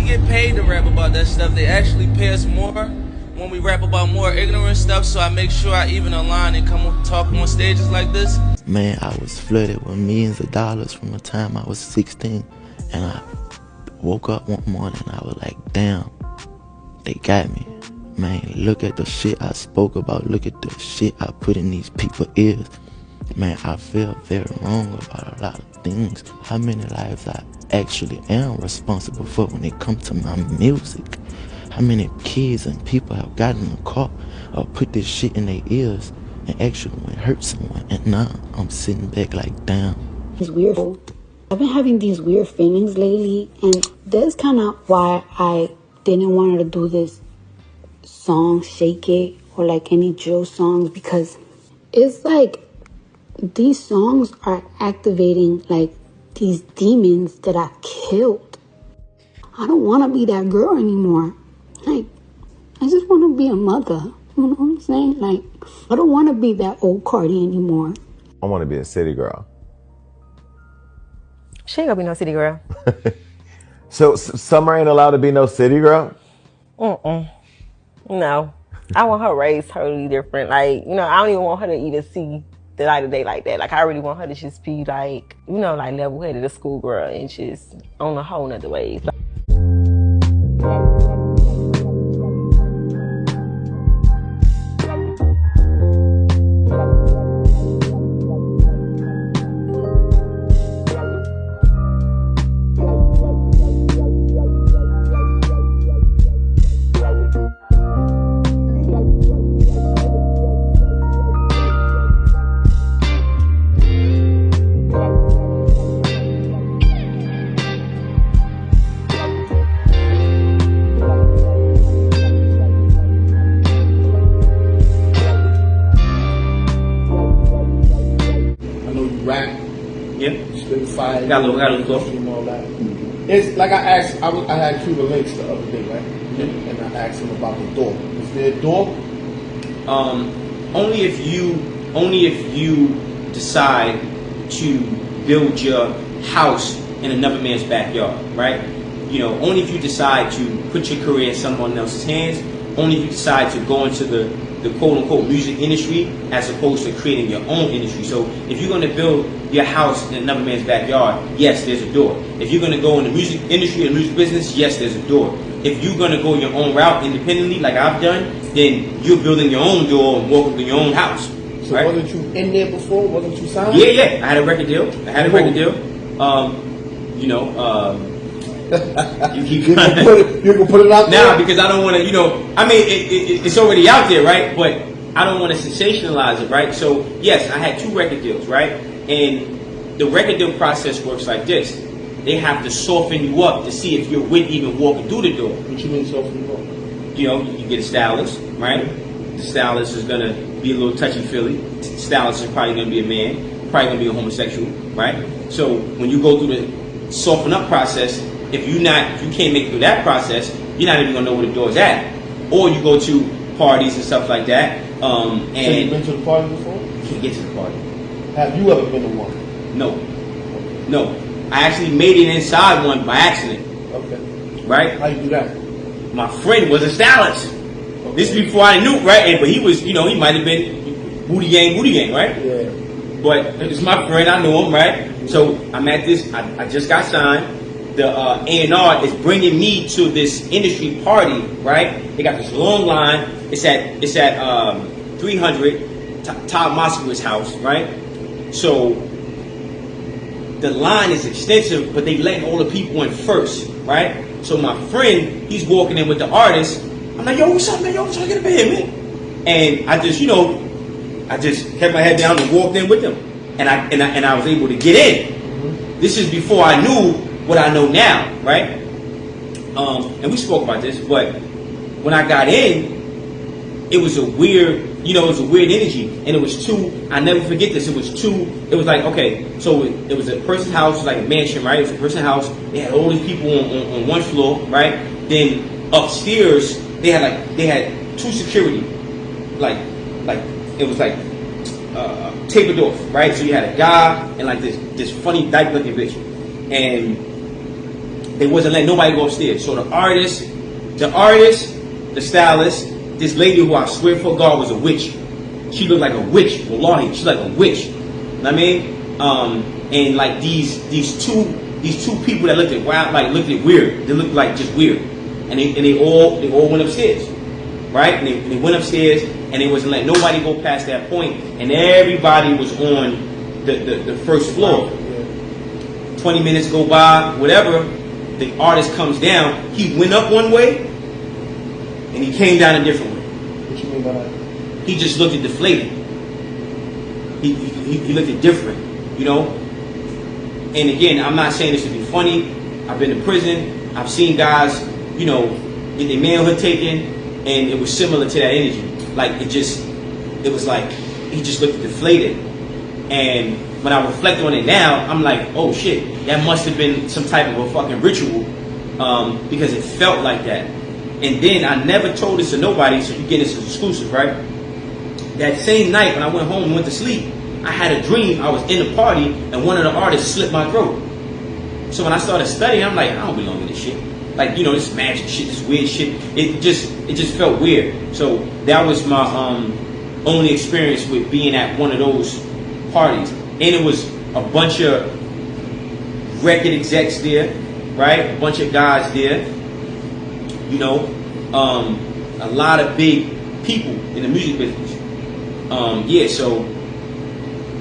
get paid to rap about that stuff. They actually pay us more when we rap about more ignorant stuff, so I make sure I even align and come talk on stages like this. Man, I was flooded with millions of dollars from the time I was 16, and I woke up one morning and I was like, damn, they got me. Man, look at the shit I spoke about, look at the shit I put in these people's ears. Man, I feel very wrong about a lot of things. How many lives I actually am responsible for when it comes to my music. How many kids and people have gotten caught or put this shit in their ears and actually went hurt someone. And now I'm sitting back like, damn. It's weird. I've been having these weird feelings lately, and that's kind of why I didn't want to do this song, Shake It, or like any drill songs, because it's like these songs are activating like these demons that I killed. I don't want to be that girl anymore. Like, I just want to be a mother. You know what I'm saying? Like, I don't want to be that old Cardi anymore. I want to be a city girl. She ain't gonna be no city girl. So Summer ain't allowed to be no city girl? No. I want her raised totally different. Like, you know, I don't even want her to even see the light of day like that. Like, I really want her to just be like, you know, like level-headed, a schoolgirl, and just on a whole nother wave. Rap, Yeah. spit fire, Got a little close. and all that. It's like I asked. I had Cuba Links the other day, right? And I asked him about the door. Is there a door? Only if you decide to build your house in another man's backyard, right? You know, only if you decide to put your career in someone else's hands. Only if you decide to go into the quote-unquote music industry as opposed to creating your own industry. So if you're going to build your house in another man's backyard, yes, there's a door. If you're going to go in the music industry or music business, yes, there's a door. If you're going to go your own route independently, like I've done, then you're building your own door and walking to your own house. So right? wasn't you in there before? Wasn't you signed? Yeah. I had a record deal. You know, you can put it out there now because I don't want to. You know, I mean, it's already out there, right? But I don't want to sensationalize it, right? So yes, I had 2 record deals, right? And the record deal process works like this: they have to soften you up to see if you're with even walking through the door. What you mean soften you up? You know, you get a stylist, right? The stylist is gonna be a little touchy-feely. The stylist is probably gonna be a man, probably gonna be a homosexual, right? So when you go through the soften up process, if you can't make it through that process, you're not even gonna know where the door's at. Or you go to parties and stuff like that. So you've been to the party before? You can't get to the party. Have you ever been to one? No. I actually made it inside one by accident. Okay. Right? How you do that? My friend was a stylist. Okay. This is before I knew, right? But he was, you know, he might have been booty gang, right? Yeah. But it's my friend, I knew him, right? So I'm at this, I just got signed. The A&R is bringing me to this industry party, right? They got this long line. It's at 300 Todd Moskowitz's house, right? So the line is extensive, but they letting all the people in first, right? So my friend, he's walking in with the artist. I'm like, yo, what's up, man? Yo, I'm trying to get up in here, man. And I just, you know, kept my head down and walked in with them, and I was able to get in. Mm-hmm. This is before I knew what I know now, right? And we spoke about this, but when I got in, it was a weird energy, and it was 2. I never forget this. It was like, okay, so it was a person's house, like a mansion, right? It was a person's house. They had all these people on one floor, right? Then upstairs, they had 2 security, like it was like tapered off, right? So you had a guy and like this funny dyke looking bitch, and they wasn't letting nobody go upstairs. So the artist, the stylist, this lady who I swear for God was a witch. She looked like a witch. Wallahi, she's like a witch. You know what I mean? And like these two people that looked at weird. They looked like just weird. And they all went upstairs. Right? And they went upstairs and they wasn't letting nobody go past that point. And everybody was on the first floor. 20 minutes go by, whatever, the artist comes down. He went up one way and he came down a different way. What you mean by that? He just looked deflated. He looked at different, you know. And again, I'm not saying this to be funny. I've been to prison. I've seen guys, you know, get their manhood taken, and it was similar to that energy. Like it was like he just looked deflated. And when I reflect on it now, I'm like, oh shit, that must have been some type of a fucking ritual, because it felt like that. And then I never told this to nobody, so you get this as exclusive, right? That same night when I went home and went to sleep, I had a dream. I was in the party and one of the artists slit my throat. So when I started studying, I'm like, I don't belong in this shit. Like, you know, this magic shit, this weird shit. It just felt weird. So that was my only experience with being at one of those parties. And it was a bunch of record execs there, right? A bunch of guys there. You know, a lot of big people in the music business. Yeah, so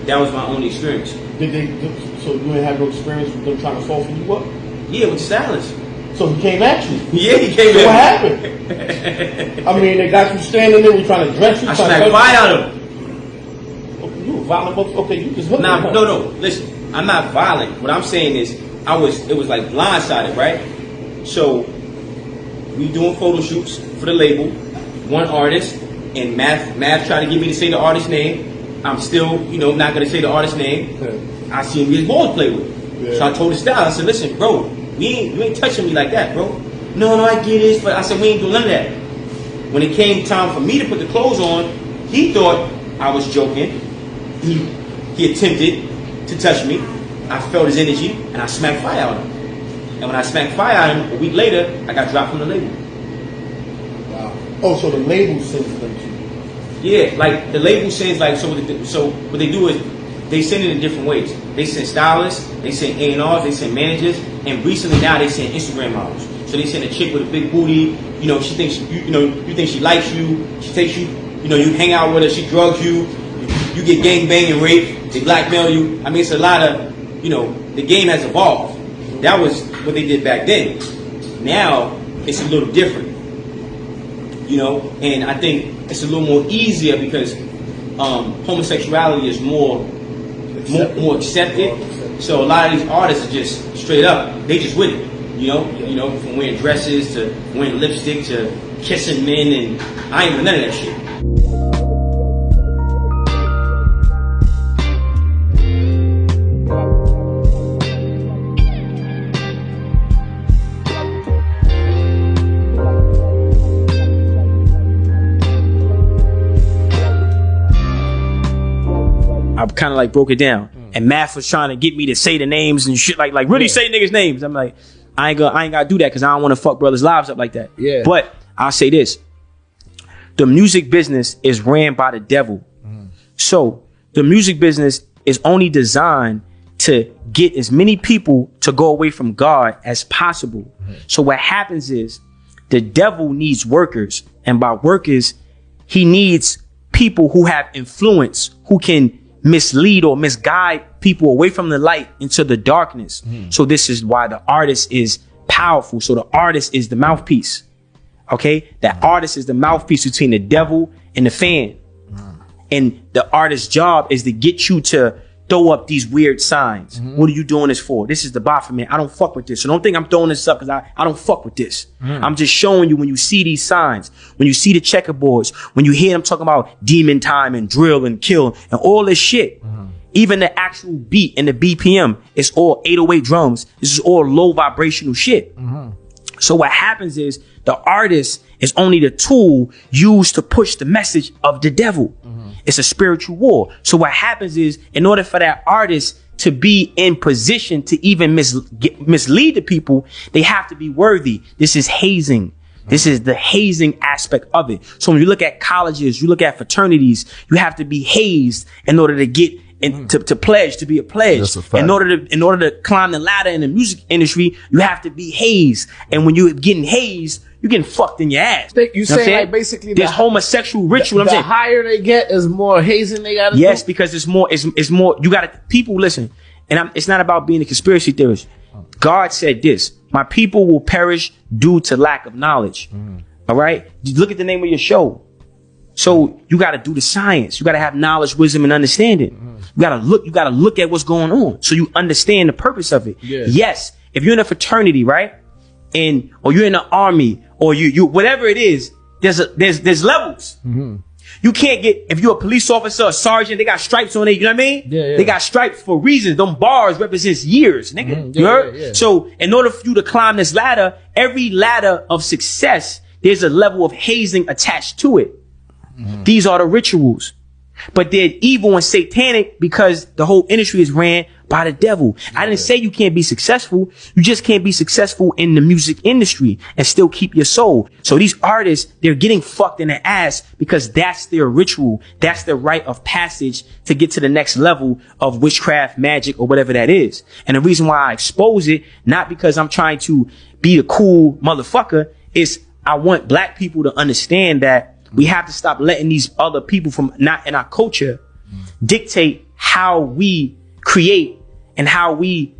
that was my only experience. So you didn't have no experience with them trying to soften you up? Yeah, with the stylist. So he came at you? Yeah, he came at me. What happened? I mean, they got you standing there, we trying to dress you? I smacked fire out of him. You were violent, okay, you just hooked Nah, him. no, listen, I'm not violent. What I'm saying is, it was like blindsided, right? So, we doing photo shoots for the label, one artist, and Math tried to get me to say the artist's name. I'm still, you know, not gonna say the artist's name. Okay. I see him get balls play with. Yeah. So I told the stylist, I said, listen, bro, you ain't touching me like that, bro. No, I get it, but I said, we ain't doing none of that. When it came time for me to put the clothes on, he thought I was joking. He attempted to touch me. I felt his energy, and I smacked fire out of him. And when I smacked fire out of him, a week later, I got dropped from the label. Wow. Oh, so the label sends them to you? Yeah, like the label sends like so what they do is they send it in different ways. They send stylists, they send A&Rs, they send managers, and recently now they send Instagram models. So they send a chick with a big booty. You know, she thinks you think she likes you. She takes you. You know, you hang out with her. She drugs you. You get gang banged and raped. They blackmail you. I mean, it's a lot of, you know, the game has evolved. That was what they did back then. Now it's a little different. You know, and I think it's a little more easier because homosexuality is more accepted. So a lot of these artists are just straight up. They just with it. You know, from wearing dresses to wearing lipstick to kissing men, and I ain't with none of that shit. I kind of like broke it down, and Math was trying to get me to say the names and shit, like really say niggas' names. I'm like, I ain't gotta do that because I don't want to fuck brothers' lives up like that. Yeah. But I'll say this: the music business is ran by the devil. So the music business is only designed to get as many people to go away from God as possible. So what happens is the devil needs workers, and by workers, he needs people who have influence, who can mislead or misguide people away from the light into the darkness. So this is why the artist is powerful. So the artist is the mouthpiece. Okay? That artist is the mouthpiece between the devil and the fan. And the artist's job is to get you to throw up these weird signs. What are you doing this for? This is the Baphomet. I don't fuck with this. So don't think I'm throwing this up because I don't fuck with this. I'm just showing you when you see these signs, when you see the checkerboards, when you hear them talking about demon time and drill and kill and all this shit. Even the actual beat and the BPM, it's all 808 drums. This is all low vibrational shit. So what happens is the artist is only the tool used to push the message of the devil. It's a spiritual war. So what happens is, in order for that artist to be in position to even mislead the people, they have to be worthy. This is hazing. This is the hazing aspect of it. So when you look at colleges, you look at fraternities, you have to be hazed in order to get to pledge, to be a pledge. That's a fact. In order to climb the ladder in the music industry, you have to be hazed. And when you're getting hazed, you're getting fucked in your ass. You say like basically this homosexual ritual. The higher they get is more hazing they gotta do? Yes, because it's more, you gotta, people listen, and it's not about being a conspiracy theorist. God said this, my people will perish due to lack of knowledge. All right? Look at the name of your show. So you got to do the science. You got to have knowledge, wisdom, and understanding. You got to look at what's going on so you understand the purpose of it. Yeah. Yes, if you're in a fraternity, right? Or you're in the army, or you whatever it is, there's levels. You can't get, if you're a police officer, a sergeant, they got stripes on it, you know what I mean? Yeah. They got stripes for reasons. Them bars represents years, nigga. You heard? Yeah. So in order for you to climb this ladder, every ladder of success, there's a level of hazing attached to it. These are the rituals. But they're evil and satanic because the whole industry is ran by the devil. I didn't say you can't be successful. You just can't be successful in the music industry and still keep your soul. So these artists, they're getting fucked in the ass because that's their ritual. That's their rite of passage to get to the next level of witchcraft, magic, or whatever that is. And the reason why I expose it, not because I'm trying to be a cool motherfucker, is I want black people to understand that we have to stop letting these other people from not in our culture dictate how we create and how we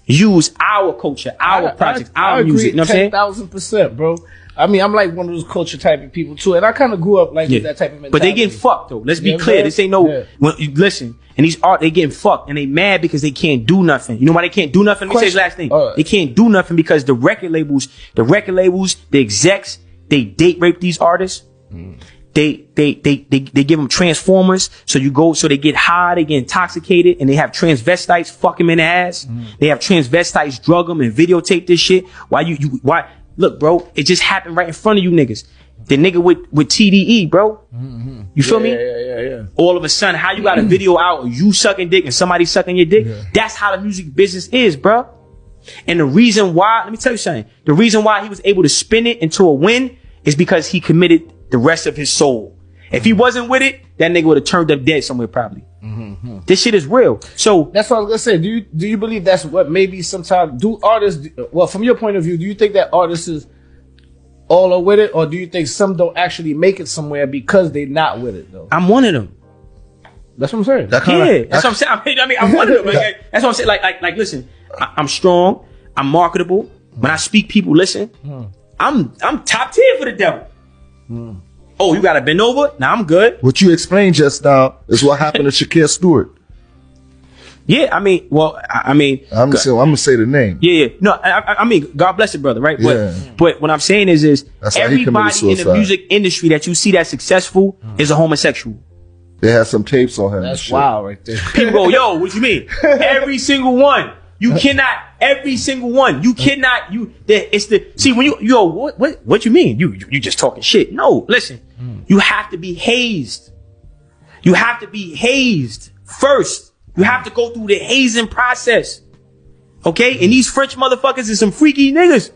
use our culture, our projects, our music. You know what I'm saying? 10,000%, bro. I mean, I'm like one of those culture type of people too, and I kind of grew up like with that type of mentality. But they getting fucked though. Let's be clear. This ain't no. When, listen, and these art, they getting fucked, and they mad because they can't do nothing. You know why they can't do nothing? Let me say this last thing. They can't do nothing because the record labels, the execs, they date rape these artists. They give them transformers. So they get high, they get intoxicated, and they have transvestites fuck them in the ass. They have transvestites drug them and videotape this shit. Why? Look, bro, it just happened right in front of you niggas. The nigga with TDE, bro. You feel me? Yeah. All of a sudden, how you got a video out of you sucking dick and somebody sucking your dick? Yeah. That's how the music business is, bro. And the reason why, let me tell you something. The reason why he was able to spin it into a win is because he committed the rest of his soul. If he wasn't with it, that nigga would have turned up dead somewhere probably. This shit is real. So that's what I was gonna say. Do you believe that's what maybe sometimes do artists? Well, from your point of view, do you think that artists is all are with it, or do you think some don't actually make it somewhere because they're not with it though? I'm one of them. That's what I'm saying. That's what I'm saying. I mean, I'm one of them. That's what I'm saying. Like, listen, I'm strong. I'm marketable. When I speak, people listen. I'm top tier for the devil. Oh, you got to bend over? Nah, I'm good. What you explained just now is what happened to Shakir Stewart. Yeah, I mean, I'm gonna say the name. Yeah. No, I mean, God bless it, brother, right? Yeah. But what I'm saying is That's how he everybody committed in the suicide. music industry that you see that's successful is a homosexual. They had some tapes on him. That's wild, right there. People go, yo, what you mean? Every single one. You cannot. Every single one. You cannot. See when what you mean? You just talking shit. No, listen. You have to be hazed. You have to be hazed first. You have to go through the hazing process. Okay? And these French motherfuckers is some freaky niggas.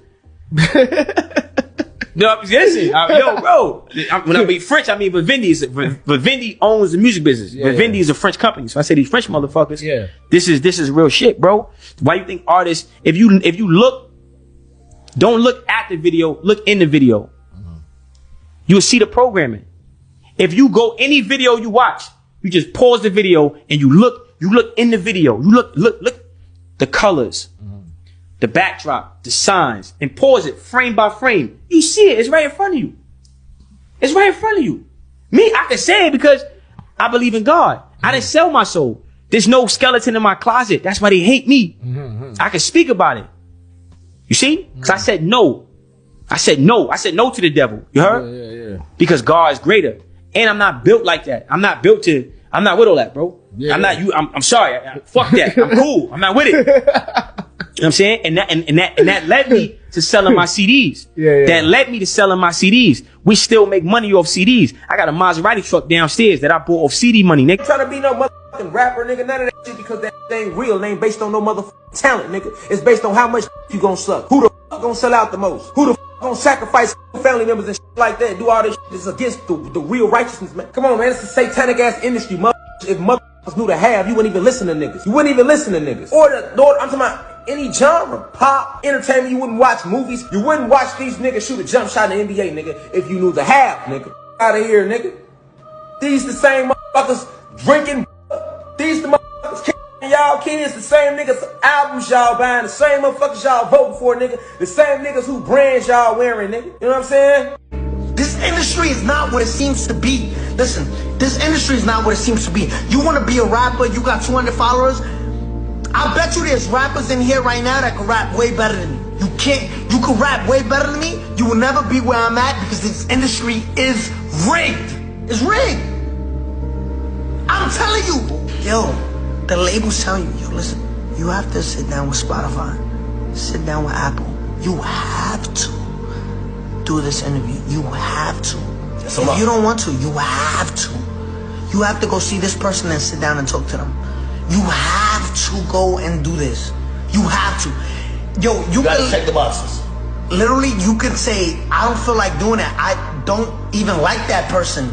No, listen, yo, bro. When I mean French, I mean Vivendi. Vivendi owns the music business. Vivendi is a French company. So I say these French motherfuckers. Yeah. This is real shit, bro. Why you think artists? If you look, don't look at the video. Look in the video. You'll see the programming. If you go any video you watch, you just pause the video and you look in the video. You look the colors. The backdrop, the signs, and pause it frame by frame. You see it. It's right in front of you. It's right in front of you. Me, I can say it because I believe in God. I didn't sell my soul. There's no skeleton in my closet. That's why they hate me. I can speak about it. You see? Because I said no. I said no. I said no to the devil. You heard? Yeah. Because God is greater. And I'm not built like that. I'm not with all that, bro. Yeah. I'm not you. I'm sorry. Fuck that. I'm cool. I'm not with it. what I'm saying? And that led me to selling my CDs. Yeah. That led me to selling my CDs. We still make money off CDs. I got a Maserati truck downstairs that I bought off CD money, nigga. Trying to be no motherfucking rapper, nigga. None of that shit because that ain't real. It ain't based on no motherfucking talent, nigga. It's based on how much you gonna suck. Who the fuck gonna sell out the most? Who the fuck gonna sacrifice family members and shit like that? Do all this shit that's against the real righteousness, man. Come on, man. It's a satanic ass industry, mother. If motherfuckers knew to have, you wouldn't even listen to niggas. You wouldn't even listen to niggas. Or I'm talking about any genre, pop, entertainment. You wouldn't watch movies. You wouldn't watch these niggas shoot a jump shot in the NBA, nigga, if you knew the have, nigga. Out of here, nigga. These the same motherfuckers drinking. These the motherfuckers killing y'all kids. The same niggas albums y'all buying. The same motherfuckers y'all voting for, nigga. The same niggas who brands y'all wearing, nigga. You know what I'm saying? This industry is not what it seems to be. Listen, this industry is not what it seems to be. You want to be a rapper, you got 200 followers. I bet you there's rappers in here right now that can rap way better than me. You can rap way better than me. You will never be where I'm at because this industry is rigged. It's rigged. I'm telling you. Yo, the label's telling you, yo, listen, you have to sit down with Spotify. Sit down with Apple. You have to do this interview. You have to. If you don't want to, you have to. You have to go see this person and sit down and talk to them. You have to go and do this. You have to. Yo, you gotta check the boxes. Literally, you could say, I don't feel like doing that. I don't even like that person.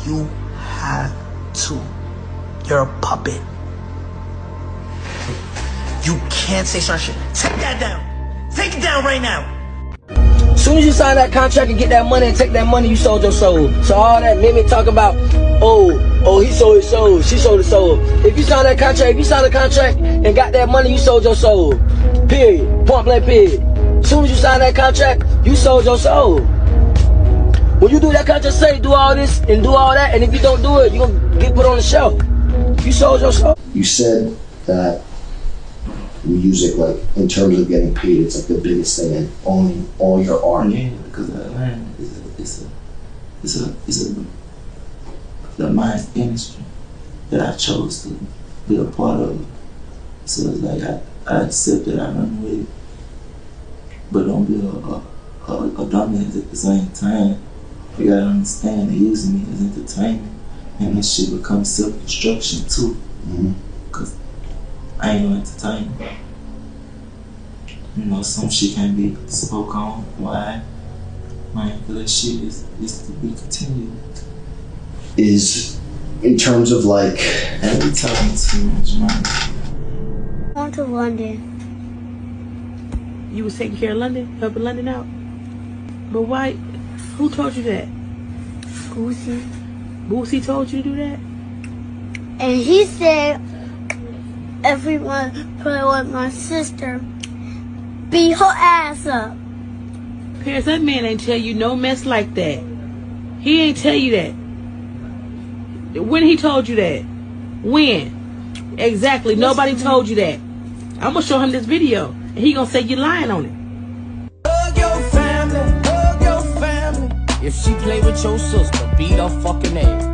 You have to. You're a puppet. You can't say certain shit. Take that down. Take it down right now. As soon as you sign that contract and get that money and take that money, you sold your soul. So all that mimic talk about, oh, he sold his soul, she sold his soul. If you sign that contract, and got that money, you sold your soul. Period. Point blank period. As soon as you sign that contract, you sold your soul. When you do that contract, say do all this and do all that, and if you don't do it, you're going to get put on the shelf. You sold your soul. You said that music, like in terms of getting paid, it's like the biggest thing, and owning all your art. Yeah, because it's the mind industry that I chose to be a part of. So it's like I accept that I run with it, but don't be a dominant at the same time. You gotta understand they're using me as entertainment, and this shit becomes self-destruction too. Cause I ain't no entertainer. You know, some shit can't be spoke on. Why? Man, for that shit is to be continued. Is in terms of like, and we talking too much, man. I went to London. You was taking care of London, helping London out. But why? Who told you that? Boosie. Boosie told you to do that? And he said, everyone play with my sister, beat her ass up. Pierce, that man ain't tell you no mess like that. He ain't tell you that. When he told you that? When? Exactly. Nobody told you that. I'm gonna show him this video, and he gonna say you're lying on it. Hug your family, hug your family. If she play with your sister, beat her fucking ass.